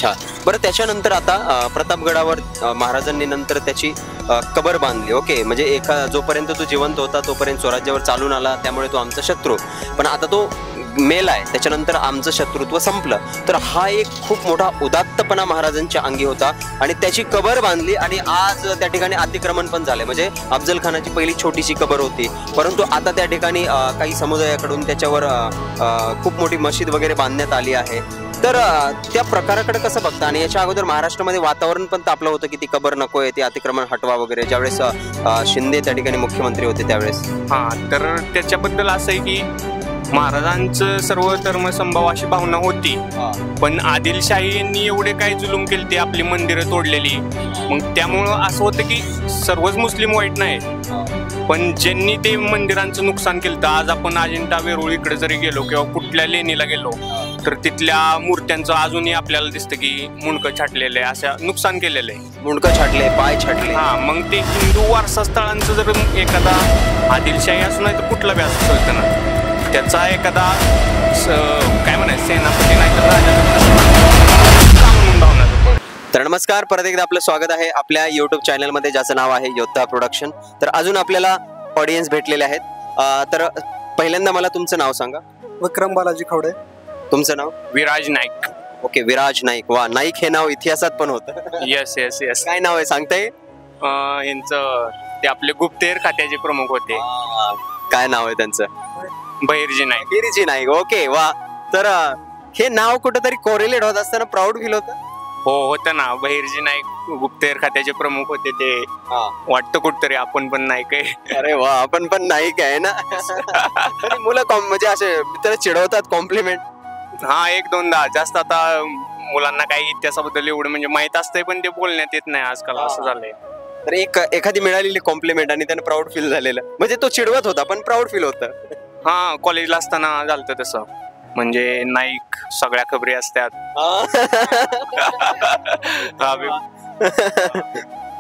अच्छा, बरं त्याच्यानंतर आता प्रतापगडावर महाराजांनी नंतर त्याची कबर बांधली. ओके, म्हणजे जोपर्यंत तो जिवंत होता तोपर्यंत स्वराज्यावर चालून आला, त्यामुळे तो आमचा शत्रू. पण आता तो मेल आहे, त्याच्यानंतर आमचं शत्रुत्व संपलं. तर हा एक खूप मोठा उदात्तपणा महाराजांच्या अंगी होता आणि त्याची कबर बांधली आणि आज त्या ठिकाणी अतिक्रमण पण झाले. म्हणजे अफजल खानाची पहिली छोटीशी कबर होती, परंतु आता त्या ठिकाणी काही समुदायाकडून त्याच्यावर खूप मोठी मशीद वगैरे बांधण्यात आली आहे. तर त्या प्रकाराकडे कसं बघता? आणि याच्या अगोदर महाराष्ट्रामध्ये वातावरण पण तापलं होतं की ती कबर नकोय, ते अतिक्रमण हटवा वगैरे, ज्यावेळेस शिंदे त्या ठिकाणी मुख्यमंत्री होते त्यावेळेस. तर त्याच्याबद्दल असं आहे की महाराजांचं सर्व धर्मसंभाव अशी भावना होती, पण आदिलशाही यांनी एवढे काही जुलूम केले, ते आपली मंदिरं तोडलेली. मग त्यामुळं असं होतं की सर्वच मुस्लिम वाईट नाहीत, पण ज्यांनी ते मंदिरांचं नुकसान केलं. तर आज आपण अजिंठा वेरूळ इकडे जरी गेलो किंवा कुठल्या लेणीला गेलो तर तिथल्या मूर्त्यांचं अजूनही आपल्याला दिसतं की मुंडकं छाटलेले, असं नुकसान केलेलं आहे. मुंडकं छाटले, पाय छाटले. मग ते हिंदू वारसा स्थळांचं जर एखादा आदिलशाही असू नाही तर कुठला बी असू शकतं ना, त्याचा एखादा काय म्हणायचं सेनापती नाही तर राजा. तर नमस्कार, परत एकदा आपलं स्वागत आहे आपल्या युट्यूब चॅनलमध्ये, ज्याचं नाव आहे योद्धा प्रोडक्शन. तर अजून आपल्याला ऑडियन्स भेटलेले आहेत. तर पहिल्यांदा मला तुमचं नाव सांगा. विक्रम बालाजी खवडे. तुमचं नाव? विराज नाईक. ओके, विराज नाईक. वा, नाईक हे नाव इतिहासात पण होतं. Yes yes yes. काय नाव आहे सांगता येईल? यांचं ते आपले गुप्तहेर खात्याचे प्रमुख होते. काय नाव आहे त्यांचं? बहिर्जी नाईक. बहिर्जी नाईक. ओके, वा. तर हे नाव कुठेतरी कोरिलेट होत असताना प्राऊड फील होतं? हो, होतं ना. बहिर्जी नाईक गुप्तहेर खात्याचे प्रमुख होते. ते वाटतं कुठतरी आपण पण नाईक आहे. अरे वा, आपण पण नाईक आहे ना. मुलं म्हणजे असे मित्र चिडवतात कॉम्प्लिमेंट. एक दोनदा. जास्त आता मुलांना काही इतिहासाबद्दल एवढं म्हणजे माहित असतंय, पण ते बोलण्यात येत नाही आजकाल, असं झालंय. तर एखादी मिळालेली कॉम्प्लिमेंट आणि त्यानं प्राऊड फील झालेलं, म्हणजे तो चिडवत होता पण प्राऊड फील होतं. कॉलेजला असताना झालं तसं. म्हणजे नाईक सगळ्या खबरी असतात.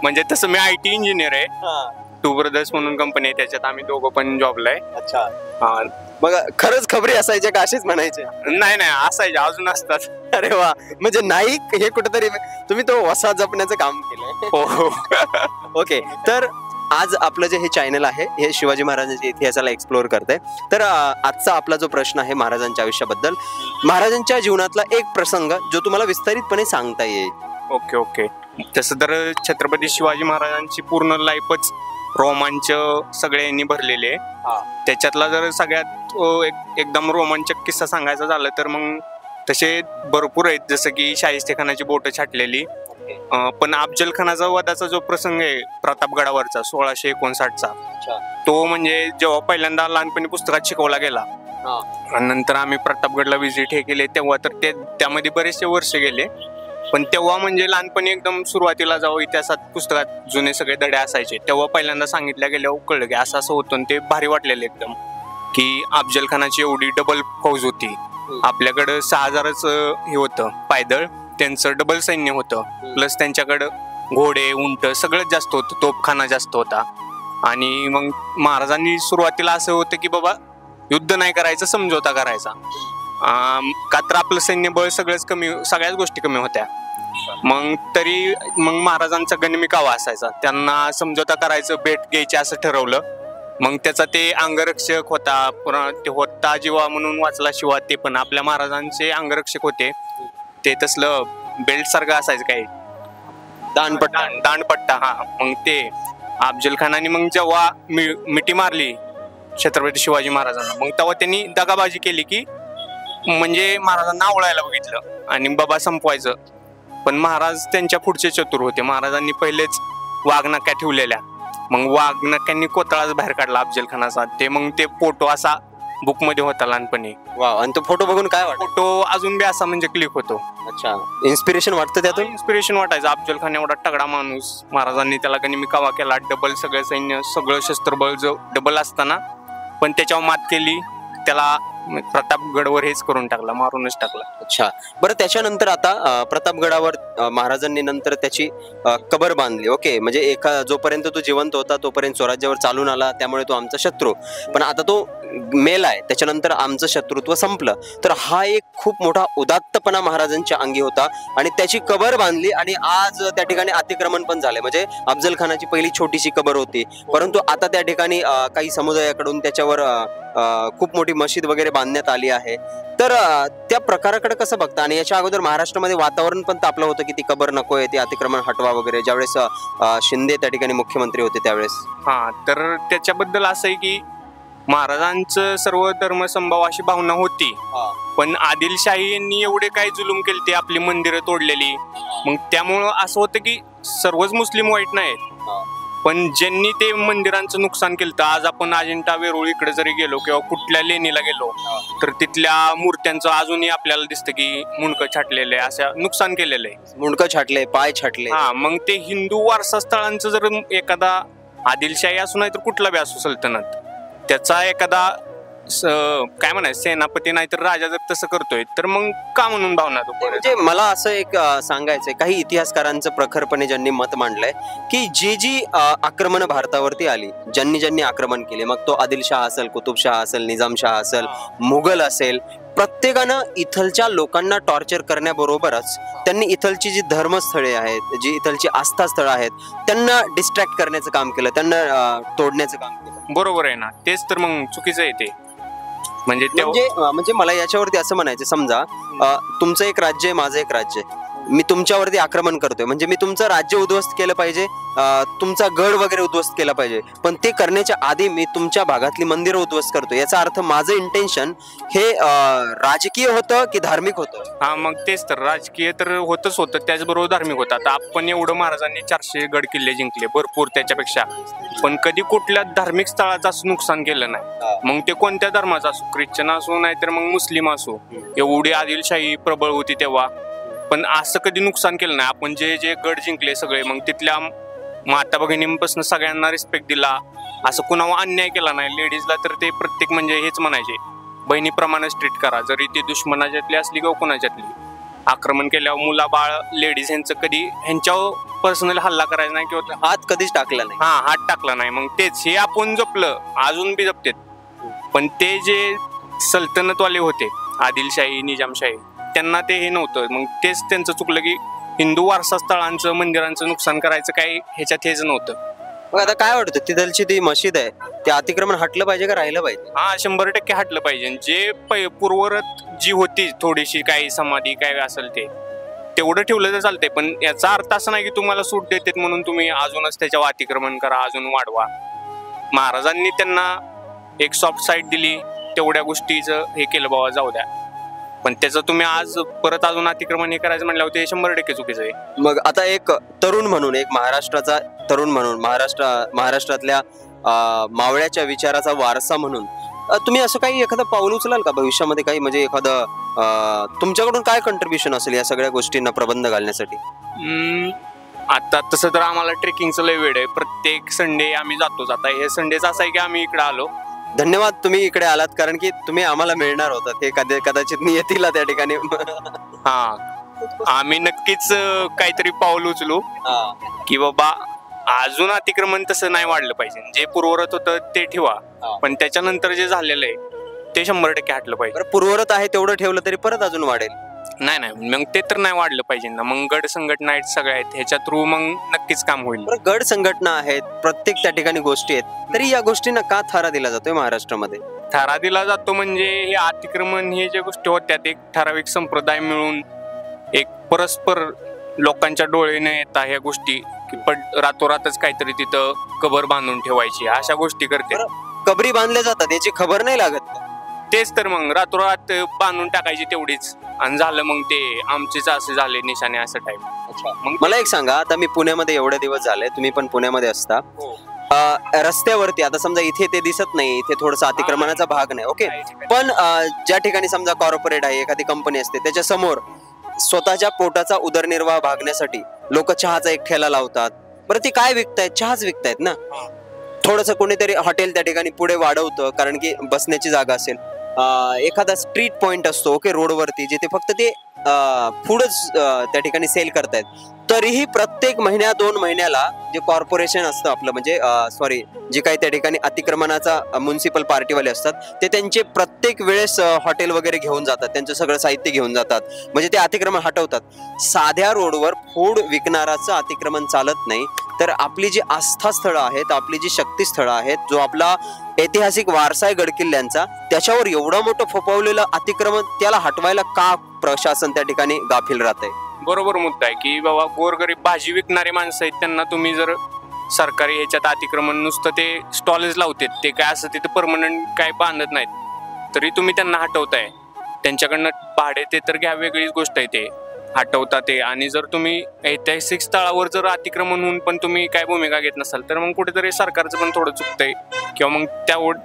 म्हणजे तसं मी IT इंजिनियर आहे. टू ब्रदर्स म्हणून कंपनी आहे, त्याच्यात आम्ही दोघं पण जॉबला आहे. अच्छा. मग खरंच खबरी असायच्या का असेच म्हणायचे? नाही, असायच्या, अजून असतात. अरे वा, म्हणजे नाईक हे कुठेतरी तुम्ही तो वसा जपण्याचं काम केलंय. हो. ओके, तर आज आपलं जे हे चॅनल आहे हे शिवाजी महाराजांच्या इतिहासाला एक्सप्लोर करतंय. तर आजचा आपला जो प्रश्न आहे महाराजांच्या आयुष्याबद्दल, महाराजांच्या जीवनातला एक प्रसंग जो तुम्हाला विस्तारितपणे सांगता येईल. ओके. तसं तर छत्रपती शिवाजी महाराजांची पूर्ण लाईफच रोमांच सगळ्यांनी भरलेले. त्याच्यातला जर सगळ्यात एकदम रोमांचक किस्सा सांगायचा झाला तर मग तसे भरपूर आहेत, जसं की शाहिस्तेखानाची बोटं छाटलेली. पण अफजल खानाचा वधाचा जो प्रसंग आहे प्रतापगडावरचा 1659चा, तो म्हणजे जेव्हा पहिल्यांदा लहानपणी पुस्तकात शिकवला गेला आणि नंतर आम्ही प्रतापगडला व्हिजिट हे केले, तेव्हा तर त्यामध्ये बरेचसे वर्ष गेले. पण तेव्हा म्हणजे लहानपणी एकदम सुरुवातीला जेव्हा इतिहासात पुस्तकात जुने सगळे धडे असायचे, तेव्हा पहिल्यांदा सांगितल्या गेल्यावर कळलं की असं होतं. ते भारी वाटलेलं एकदम, की अफजल खानाची एवढी डबल फौज होती. आपल्याकडं 6000च हे होतं पायदळ, त्यांचं डबल सैन्य होतं, प्लस त्यांच्याकडं घोडे, उंट सगळंच जास्त होतं, तोफखाना जास्त होता. आणि मग महाराजांनी सुरुवातीला असं होतं की बाबा युद्ध नाही करायचं, समझोता करायचा. का तर आपलं सैन्यबळ सगळ्याच गोष्टी कमी होत्या. मग महाराजांचा गनिमिकावा असायचा, त्यांना समझोता करायचं, भेट घ्यायची असं ठरवलं. मग त्याचा ते अंगरक्षक होता, ते होता जीवा म्हणून वाचला शिवा, ते पण आपल्या महाराजांचे अंगरक्षक होते. ते तसलं बेल्ट सारखं असायचं, काही दांडपट्टा. मग ते अफजल खानाने मग जेव्हा मिठी मारली छत्रपती शिवाजी महाराजांना, मग तेव्हा त्यांनी दगाबाजी केली की म्हणजे महाराजांना आवळायला बघितलं आणि बाबा संपवायचं. पण महाराज त्यांच्या पुढचे चतुर होते. महाराजांनी पहिलेच वाघनक्या ठेवलेल्या, मग वाघनक्यांनी कोतळाच बाहेर काढला अफजल खानाचा. मग ते फोटो असा बुक मध्ये होता लहानपणी. आणि तो फोटो बघून काय वाटतं? फोटो अजून बी असा म्हणजे क्लिक होतो. अच्छा, इन्स्पिरेशन वाटतं त्यातून? इन्स्पिरेशन वाटायचं. अफजल खान एवढा तगडा माणूस, महाराजांनी त्याला गनिमिकावा केला, डबल सगळं सैन्य, सगळं शस्त्रबळ जो डबल असताना पण त्याच्यावर मात केली, त्याला प्रतापगडवर हेच करून टाकला, मारूनच टाकला. अच्छा, बरं त्याच्यानंतर आता प्रतापगडावर महाराजांनी नंतर त्याची कबर बांधली. ओके, म्हणजे जोपर्यंत तो जिवंत होता तोपर्यंत स्वराज्यावर चालून आला, त्यामुळे तो आमचा शत्रू. पण आता तो मेला आहे, त्याच्यानंतर आमचं शत्रुत्व संपलं. तर हा एक खूप मोठा उदात्तपणा महाराजांच्या अंगी होता आणि त्याची कबर बांधली. आणि आज त्या ठिकाणी अतिक्रमण पण झालंय. म्हणजे अफजल खानाची पहिली छोटीशी कबर होती, परंतु आता त्या ठिकाणी काही समुदायाकडून त्याच्यावर खूप मोठी मशीद वगैरे बांधण्यात आली आहे. तर त्या प्रकाराकडे कसं बघता? आणि याच्या अगोदर महाराष्ट्रामध्ये वातावरण पण तापलं होतं की ती कबर नकोय, ती अतिक्रमण हटवा वगैरे, ज्यावेळेस शिंदे त्या ठिकाणी मुख्यमंत्री होते त्यावेळेस. हा, तर त्याच्याबद्दल असं आहे की महाराजांचं सर्व धर्मसंभाव अशी भावना होती, पण आदिलशाही यांनी एवढे काही जुलूम केले, ते आपली मंदिरं तोडलेली. मग त्यामुळं असं होतं की सर्वच मुस्लिम वाईट नाहीत, पण ज्यांनी ते मंदिरांचं नुकसान केलं. आज आपण अजिंठा वेरूळ इकडे जरी गेलो किंवा कुठल्या लेणीला गेलो तर तिथल्या मूर्त्यांचं अजूनही आपल्याला दिसतं की मुंडकं छाटलेलं आहे, असं नुकसान केलेलं आहे. मुंडकं छाटले, पाय छाटले. हा, मग ते हिंदू वारसा स्थळांचं जर एखादा आदिलशाही असू नाही तर कुठला बी असू सल्तनत, त्याचा एखादा काय म्हणायचं सेनापती नाही तर राजा जर तसं करतोय तर मग का म्हणून भावना? म्हणजे मला असं एक सांगायचंय, काही इतिहासकारांचं प्रखरपणे ज्यांनी मत मांडलंय की जी आक्रमण भारतावरती आली, ज्यांनी आक्रमण केले, मग तो आदिलशाह असेल, कुतुबशाह असेल, निजामशाह असेल, मुघल असेल, प्रत्येकानं इथलच्या लोकांना टॉर्चर करण्याबरोबरच त्यांनी इथलची जी धर्मस्थळे आहेत, जी इथलची आस्थास्थळं आहेत, त्यांना डिस्ट्रॅक्ट करण्याचं काम केलं, त्यांना तोडण्याचं काम केलं. बरोबर आहे ना, तेच तर मग चुकीचं आहे ते. म्हणजे मला याच्यावरती असं म्हणायचं, समजा तुमचं एक राज्य आहे, माझं एक राज्य आहे, मी तुमच्यावरती आक्रमण करतोय, म्हणजे मी तुमचं राज्य उद्ध्वस्त केलं पाहिजे, तुमचा गड वगैरे उद्ध्वस्त केला पाहिजे, पण ते करण्याच्या आधी मी तुमच्या भागातली मंदिरं उद्ध्वस्त करतो. याचा अर्थ माझं इंटेन्शन हे राजकीय होतं की धार्मिक होतं? हा, मग तेच तर, राजकीय तर होतच होतं, त्याचबरोबर धार्मिक होतं. आता आपण एवढं महाराजांनी 400 गड किल्ले जिंकले, भरपूर त्याच्यापेक्षा, पण कधी कुठल्या धार्मिक स्थळाचं असं नुकसान केलं नाही. मग ते कोणत्या धर्माचं असो, ख्रिश्चन असो नाहीतर मग मुस्लिम असो, एवढी आदिलशाही प्रबळ होती तेव्हा, पण असं कधी नुकसान केलं नाही. आपण जे गड जिंकले सगळे, मग तिथल्या माता भगिनींपासून सगळ्यांना रिस्पेक्ट दिला, असं कुणावर अन्याय केला नाही. लेडीजला तर ते प्रत्येक म्हणजे हेच म्हणायचे, बहिणीप्रमाणेच ट्रीट करा, जरी ती दुश्मनाच्यातली असली किंवा कुणाच्यातली. आक्रमण केल्यावर मुला बाळ लेडीज ह्यांचं कधी ह्यांच्यावर पर्सनल हल्ला करायचा नाही किंवा हात कधीच टाकला नाही. हा, हात टाकला नाही. मग तेच हे आपण जपलं, अजून बी जपतेत. पण ते जे सल्तनतवाले होते, आदिलशाही, निजामशाही, त्यांना ते हे नव्हतं. मग तेच त्यांचं चुकलं की हिंदू वारसा स्थळांचं, मंदिरांचं नुकसान करायचं काही ह्याच्यात हेच नव्हतं. मग आता काय वाटतं, तिथलची ती मशीद आहे, ते अतिक्रमण हटलं पाहिजे का राहिलं पाहिजे? हा, 100% हटलं पाहिजे. जे पूर्वरत जी होती थोडीशी काही समाधी काय असेल ते तेवढं ठेवलं तर चालतंय, पण याचा अर्थ असा नाही की तुम्हाला सूट देतात म्हणून तुम्ही अजूनच त्याच्यावर अतिक्रमण करा, अजून वाढवा. महाराजांनी त्यांना एक सॉफ्ट साईड दिली, तेवढ्या गोष्टीचं हे केलं, बाबा जाऊ द्या. पण त्याचं तुम्ही आज परत अजून अतिक्रमण हे करायचं म्हणल्यावर ते 100% चुकीचं आहे. मग आता एक तरुण म्हणून, एक महाराष्ट्राचा तरुण म्हणून, महाराष्ट्रातल्या मावळ्याच्या विचाराचा वारसा म्हणून तुम्ही असं काही एखादं पाऊल उचलाल का भविष्यामध्ये? काही म्हणजे एखादं तुमच्याकडून काय कंट्रीब्युशन असेल या सगळ्या गोष्टींना प्रबंध घालण्यासाठी? आता तसं तर आम्हाला ट्रेकिंगचं लय वेळ आहे, प्रत्येक संडे आम्ही जातोच. आता हे संडेच असं आहे की आम्ही इकडे आलो. धन्यवाद, तुम्ही इकडे आलात, कारण की तुम्ही आम्हाला मिळणार होतात, हे कदाचित नियतीला त्या ठिकाणी. हा, आम्ही नक्कीच काहीतरी पाऊल उचलू की बाबा अजून अतिक्रमण तसं नाही वाढलं पाहिजे. जे पूर्वरत होतं ते ठेवा, पण त्याच्यानंतर जे झालेलं आहे ते 100% हटलं पाहिजे. पूर्वरत आहे तेवढं ठेवलं तरी परत अजून वाढेल? नाही, मग ते तर नाही वाढलं पाहिजे ना. मग गड संघटना आहेत सगळ्या आहेत, ह्याच्या थ्रू मग नक्कीच काम होईल. गड संघटना आहेत, प्रत्येक त्या ठिकाणी गोष्टी आहेत, तरी या गोष्टींना का थारा दिला जातोय महाराष्ट्रामध्ये? थारा दिला जातो म्हणजे हे अतिक्रमण, हे जे गोष्टी होत्या एक ठराविक संप्रदाय मिळून एक परस्पर लोकांच्या डोळेने येतात ह्या गोष्टी की रातोरातच काहीतरी तिथं कबर बांधून ठेवायची, अशा गोष्टी करते. कबरी बांधल्या जातात, याची खबर नाही लागत. तेच तर, मग रातोरात बांधून टाकायची तेवढीच, आणि झालं मग ते आमचेच असे झाले निशाणे, असं टाईप. मग मला एक सांगा, आता मी पुण्यामध्ये एवढे दिवस झाले, तुम्ही पण पुण्यामध्ये असता, रस्त्यावरती आता समजा इथे ते दिसत नाही, इथे थोडंसं अतिक्रमणाचा भाग नाही, ओके, पण ज्या ठिकाणी समजा कॉर्पोरेट आहे, एखादी कंपनी असते, त्याच्या समोर स्वतःच्या पोटाचा उदरनिर्वाह भागण्यासाठी लोक चहाचा एक ठेला लावतात. बरं, ते काय विकतायत? चहाच विकतायत ना. थोडंसं कोणीतरी हॉटेल त्या ठिकाणी पुढे वाढवतं कारण की बसण्याची जागा असेल, एखादा स्ट्रीट पॉइंट असतो ओके रोडवरती, जिथे फक्त ते फूडच त्या ठिकाणी सेल करतायत, तरीही प्रत्येक महिन्या 2 महिन्याला जे कॉर्पोरेशन असतं आपलं, म्हणजे सॉरी, जे काही त्या ठिकाणी अतिक्रमणाचा म्युन्सिपल पार्टीवाले असतात, ते त्यांचे प्रत्येक वेळेस हॉटेल वगैरे घेऊन जातात, त्यांचं सगळं साहित्य घेऊन जातात, म्हणजे ते अतिक्रमण हटवतात. साध्या रोडवर फूड विकणाराचं अतिक्रमण चालत नाही, तर आपली जी आस्थास्थळं आहेत, आपली जी शक्तीस्थळं आहेत, जो आपला ऐतिहासिक वारसा आहे गडकिल्ल्यांचा, त्याच्यावर एवढं मोठं फोफावलेलं अतिक्रमण, त्याला हटवायला का प्रशासन त्या ठिकाणी गाफील राहतंय? बरोबर मुद्दा आहे की बाबा गोरगरीब भाजी विकणारे माणसं आहेत, त्यांना तुम्ही जर सरकारी ह्याच्यात अतिक्रमण नुसतं ते स्टॉलच लावतात, ते काय असं तिथे परमनंट काय बांधत नाहीत, तरी तुम्ही त्यांना हटवताय. त्यांच्याकडनं भाडे ते तर घ्या, वेगळीच गोष्ट आहे, ते हटवता ते. आणि जर तुम्ही ऐतिहासिक स्थळावर जर अतिक्रमण होऊन पण तुम्ही काय भूमिका घेत नसाल, तर मग कुठेतरी सरकारचं पण थोडं चुकतंय, किंवा मग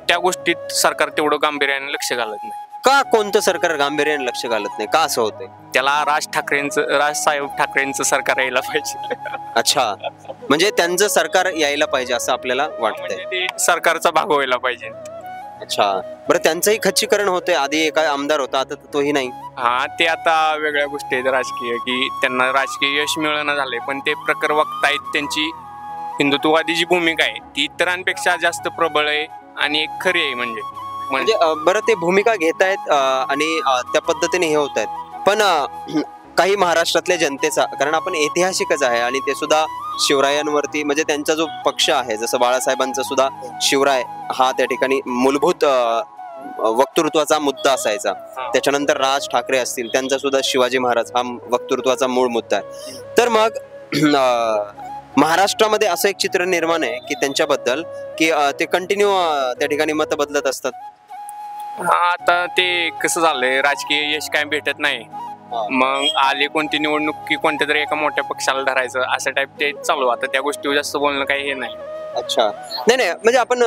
त्या गोष्टीत सरकार तेवढं गांभीर्याने लक्ष घालत नाही. का कोणतं सरकार गांभीर्याने लक्ष घालत नाही? का असं होतंय? त्याला राजसाहेब ठाकरेंचं सरकार यायला पाहिजे. अच्छा, म्हणजे त्यांचं सरकार यायला पाहिजे असं आपल्याला वाटतंय? म्हणजे ते सरकारचा भाग व्हायला पाहिजे. अच्छा, बरं, त्यांचंही खच्चीकरण होतंय. आधी एका आमदार होता, आता तोही नाही. हा, ते आता वेगळ्या गोष्टी आहेत राजकीय, की त्यांना राजकीय यश मिळणं झालंय, पण ते प्रकार वक्तायत, त्यांची हिंदुत्ववादी जी भूमिका आहे ती इतरांपेक्षा जास्त प्रबळ आहे आणि एक खरी आहे. म्हणजे बरं, ते भूमिका घेतायत आणि त्या पद्धतीने हे होत आहेत, पण काही महाराष्ट्रातल्या जनतेचा, कारण आपण ऐतिहासिकच आहे आणि ते सुद्धा शिवरायांवरती, म्हणजे त्यांचा जो पक्ष आहे, जसं बाळासाहेबांचा सुद्धा शिवराय हा त्या ठिकाणी मूलभूत वक्तृत्वाचा मुद्दा असायचा. त्याच्यानंतर राज ठाकरे असतील, त्यांचा सुद्धा शिवाजी महाराज हा वक्तृत्वाचा मूळ मुद्दा आहे. तर मग महाराष्ट्रामध्ये असं एक चित्र निर्माण आहे की त्यांच्याबद्दल की ते कंटिन्यू त्या ठिकाणी मत बदलत असतात. हा, आता ते कसं झालंय, राजकीय यश काय भेटत नाही, मग आली कोणती निवडणूक की कोणत्या तरी एका मोठ्या पक्षाला धरायचं, असं टाइप ते चालू. आता त्या गोष्टीवर जास्त बोलणं काही हे नाही. अच्छा, नाही, म्हणजे आपण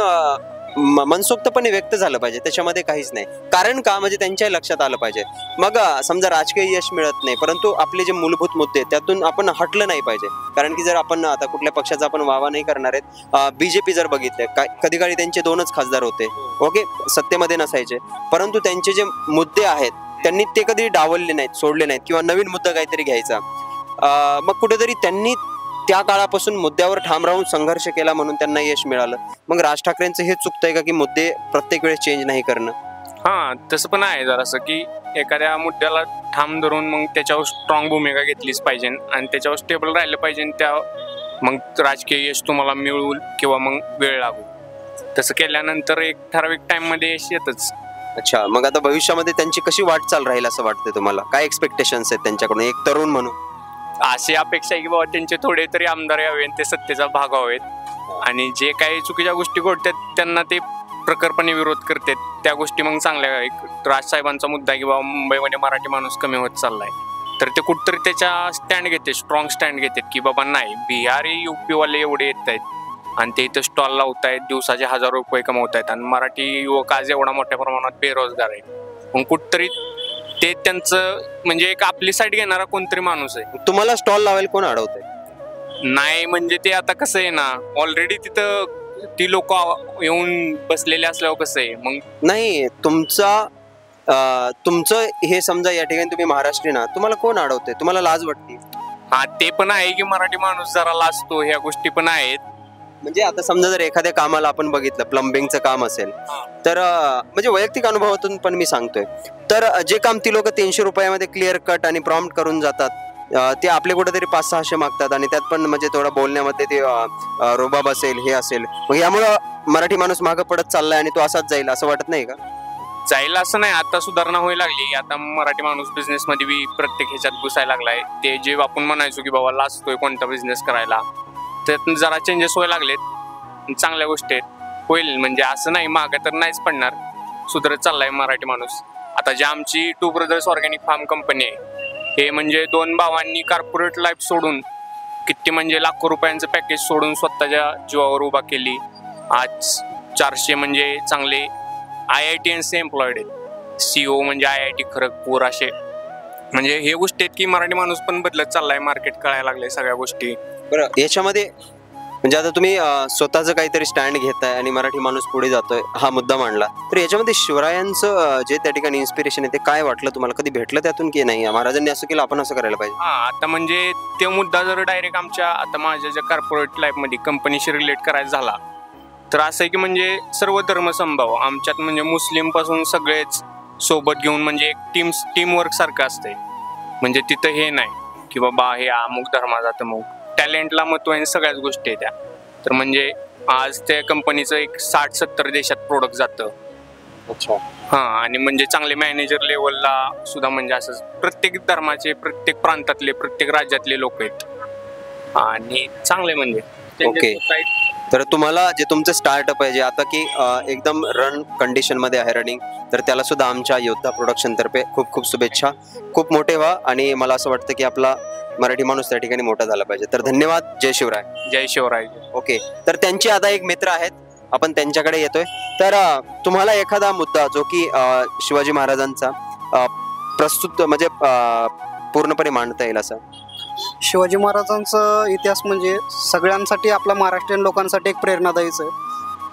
मनसोक्तपणे व्यक्त झालं पाहिजे, त्याच्यामध्ये काहीच नाही. कारण का, म्हणजे त्यांच्या लक्षात आलं पाहिजे. मग समजा राजकीय यश मिळत नाही, परंतु आपले जे मूलभूत मुद्दे आहेत त्यातून आपण हटलं नाही पाहिजे. कारण की जर आपण आता कुठल्या पक्षाचा आपण वावा नाही करणार आहेत, बीजेपी जर बघितलं, कधी काळी त्यांचे 2च खासदार होते, ओके, सत्तेमध्ये नसायचे, परंतु त्यांचे जे मुद्दे आहेत त्यांनी ते कधी डावलले नाहीत, सोडले नाहीत, किंवा नवीन मुद्दा काहीतरी घ्यायचा. मग कुठेतरी त्यांनी त्या काळापासून मुद्द्यावर ठाम राहून संघर्ष केला, म्हणून त्यांना यश मिळालं. मग राज ठाकरेंचं हे चुकतंय का की मुद्दे प्रत्येक वेळेस चेंज नाही करणं? हा, तसं पण आहे जरासं, की एखाद्या मुद्द्याला ठाम धरून मग त्याच्यावर स्ट्रॉंग भूमिका घेतलीच पाहिजे आणि त्याच्यावर स्टेबल राहिलं पाहिजे. त्या मग राजकीय यश तुम्हाला मिळवूल किंवा मग वेळ लागू, तसं केल्यानंतर एक ठराविक टाइम मध्ये यश येतच. अच्छा, मग आता भविष्यामध्ये त्यांची कशी वाटचाल राहील असं वाटतंय तुम्हाला? काय एक्सपेक्टेशन्स आहेत त्यांच्याकडून एक तरुण म्हणून? अशी अपेक्षा आहे की बाबा त्यांचे थोडे तरी आमदार यावे, ते सत्तेचा भाग व्हावेत, आणि जे काही चुकीच्या गोष्टी घडतात त्यांना ते प्रखरपणे विरोध करतात. त्या गोष्टी मग चांगल्या. एक राजसाहेबांचा मुद्दा आहे की बाबा मुंबईमध्ये मराठी माणूस कमी होत चाललाय, तर ते कुठतरी त्याच्या स्टँड घेते, स्ट्रॉंग स्टँड घेतात की बाबा नाही, बिहारी युपी वाले एवढे येत आहेत आणि ते इथं स्टॉल लावतायत, दिवसाचे 1000 रुपये कमवतायत, आणि मराठी युवक आज एवढा मोठ्या प्रमाणात बेरोजगार आहेत. मग कुठतरी ते त्यांचं, म्हणजे एक आपली साईड घेणारा कोणतरी माणूस आहे. तुम्हाला स्टॉल लावायला कोण अडवतंय? नाही, म्हणजे ते आता कसं आहे ना, ऑलरेडी तिथं ती लोक येऊन बसलेले असल्यावर कसं आहे मग. नाही, तुमचं हे समजा या ठिकाणी तुम्ही महाराष्ट्रीयन आहात, तुम्हाला कोण अडवतंय? तुम्हाला लाज वाटते? हा, ते पण आहे की मराठी माणूस जरा लाजतो, ह्या गोष्टी पण आहेत. म्हणजे आता समजा जर एखाद्या कामाला आपण बघितलं, प्लंबिंगचं काम असेल, तर म्हणजे वैयक्तिक अनुभवातून पण मी सांगतोय, तर जे काम ती लोक 300 रुपयामध्ये क्लिअर कट आणि प्रॉम्प्ट करून जातात, ते आपले कुठेतरी 500-600 मागतात, आणि त्यात पण म्हणजे थोडं बोलण्यामध्ये ते रोबाब असेल, हे असेल. मग यामुळं मराठी माणूस मागं पडत चाललाय आणि तो असाच जाईल असं वाटत नाही का? जाईल असं नाही, आता सुधारणा व्हायला लागली. आता मराठी माणूस बिझनेस मध्ये बी प्रत्येक ह्याच्यात घुसायला लागलाय. ते जे आपण म्हणायचो की बाबा लाजतोय कोणता बिझनेस करायला, त्यात जरा चेंजेस व्हायला लागलेत. चांगल्या गोष्टी आहेत, होईल. म्हणजे असं नाही, मागं तर नाहीच पडणार, सुधारत चाललाय मराठी माणूस. आता जी आमची 2 ब्रदर्स ऑर्गॅनिक फार्म कंपनी आहे, हे म्हणजे 2 भावांनी कॉर्पोरेट लाईफ सोडून किती म्हणजे लाखो रुपयांचं पॅकेज सोडून स्वतःच्या जीवावर उभा केली. आज 400 म्हणजे चांगले IITNC एम्प्लॉईड आहेत. CEO म्हणजे IIT खरगपूर, असे म्हणजे हे गोष्टी आहेत की मराठी माणूस पण बदलत चाललाय, मार्केट कळायला लागले सगळ्या गोष्टी. बरं, याच्यामध्ये म्हणजे आता तुम्ही स्वतःचं काहीतरी स्टँड घेताय आणि मराठी माणूस पुढे जातोय हा मुद्दा मांडला, तर याच्यामध्ये शिवरायांचं जे त्या ठिकाणी इन्स्पिरेशन आहे ते काय वाटलं तुम्हाला? कधी भेटलं त्यातून की नाही महाराजांनी असं केलं आपण असं करायला पाहिजे? हा, आता म्हणजे ते मुद्दा जर डायरेक्ट आमच्या आता माझ्या ज्या कॉर्पोरेट लाईफमध्ये कंपनीशी रिलेट करायचा झाला तर असं आहे की म्हणजे सर्व धर्म संभाव आमच्यात, म्हणजे मुस्लिम पासून सगळेच सोबत घेऊन म्हणजे एक टीमवर्क सारखं असतंय. म्हणजे तिथं हे नाही की बाबा हे अमुक धर्माचा तमुक, टॅलेंटला महत्व आहे, सगळ्याच गोष्टी आहेत त्या. तर म्हणजे आज त्या कंपनीचं एक 60-70 देशात प्रोडक्ट जातं. अच्छा. हा, आणि म्हणजे चांगले मॅनेजर लेवलला सुद्धा म्हणजे असं प्रत्येक धर्माचे, प्रत्येक प्रांतातले, प्रत्येक राज्यातले लोक आहेत आणि चांगले म्हणजे ओके. तर तुम्हाला जे तुमचं स्टार्टअप आहे जे आता की एकदम रन कंडिशन मध्ये आहे रनिंग, तर त्याला सुद्धा आमच्या योद्धा प्रोडक्शन तर्फे खूप खूप शुभेच्छा. खूप मोठे व्हा आणि मला असं वाटतं की आपला मराठी माणूस त्या ठिकाणी मोठा झाला पाहिजे. तर धन्यवाद. जय शिवराय. जय शिवराय. ओके. तर त्यांचे आता एक मित्र आहेत, आपण त्यांच्याकडे येतोय. तर तुम्हाला एखादा मुद्दा जो की शिवाजी महाराजांचा प्रस्तुत म्हणजे पूर्णपणे मांडता येईल असा? शिवाजी महाराजांचा इतिहास म्हणजे सगळ्यांसाठी, आपल्या महाराष्ट्रीयन लोकांसाठी एक प्रेरणादायीच आहे.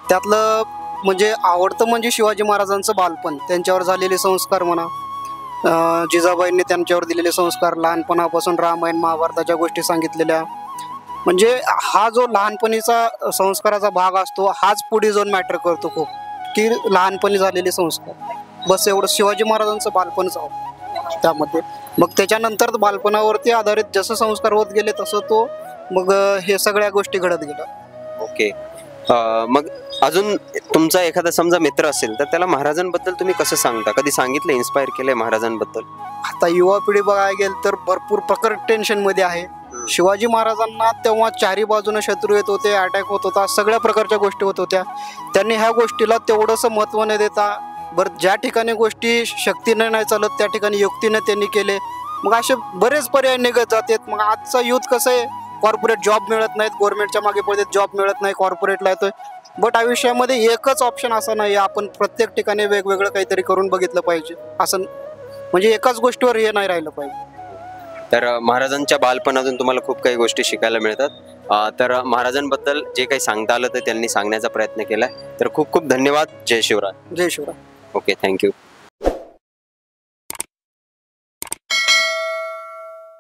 त्यातलं म्हणजे आवडतं म्हणजे शिवाजी महाराजांचं बालपण, त्यांच्यावर झालेले संस्कार म्हणा, जिजाबाईंनी त्यांच्यावर दिलेले संस्कार, लहानपणापासून रामायण महाभारताच्या गोष्टी सांगितलेल्या. म्हणजे हा जो लहानपणीचा संस्काराचा भाग असतो हाच पुढे जाऊन मॅटर करतो खूप, की लहानपणी झालेले संस्कार. बस एवढं शिवाजी महाराजांचं बालपणच आहे त्यामध्ये. मग त्याच्यानंतर बालपणावरती आधारित जसं संस्कार होत गेले तसं तो मग हे सगळ्या गोष्टी घडत गेल्या. ओके. मग अजून तुमचा एखादा समजा मित्र असेल तर त्याला महाराजांबद्दल तुम्ही कसं सांगता? कधी सांगितलं, इन्स्पायर केलंय महाराजांबद्दल? आता युवा पिढी बघायला गेलं तर भरपूर प्रकार टेन्शन मध्ये आहे. शिवाजी महाराजांना तेव्हा चारी बाजूने शत्रू येत होते, अटॅक होत होता, सगळ्या प्रकारच्या गोष्टी होत होत्या. त्यांनी ह्या गोष्टीला तेवढंसं महत्त्व न देता बरं ज्या ठिकाणी गोष्टी शक्तीने नाही चालत त्या ठिकाणी युक्तीने त्यांनी केले. मग असे बरेच पर्याय निघत जातात. मग आजचा युथ कसं आहे, कॉर्पोरेट जॉब मिळत नाहीत, गव्हर्नमेंटच्या मागे पडतात, जॉब मिळत नाही, कॉर्पोरेटला येतोय. बट आयुष्यामध्ये एकच ऑप्शन असा नाही, आपण प्रत्येक ठिकाणी वेगवेगळं काहीतरी करून बघितलं पाहिजे. असं म्हणजे एकाच गोष्टीवर हे नाही राहिलं पाहिजे. तर महाराजांच्या बालपणातून तुम्हाला खूप काही गोष्टी शिकायला मिळतात. तर महाराजांबद्दल जे काही सांगता आलं ते त्यांनी सांगण्याचा प्रयत्न केलाय. तर खूप खूप धन्यवाद. जय शिवराय. जय शिवराय. Okay, thank you.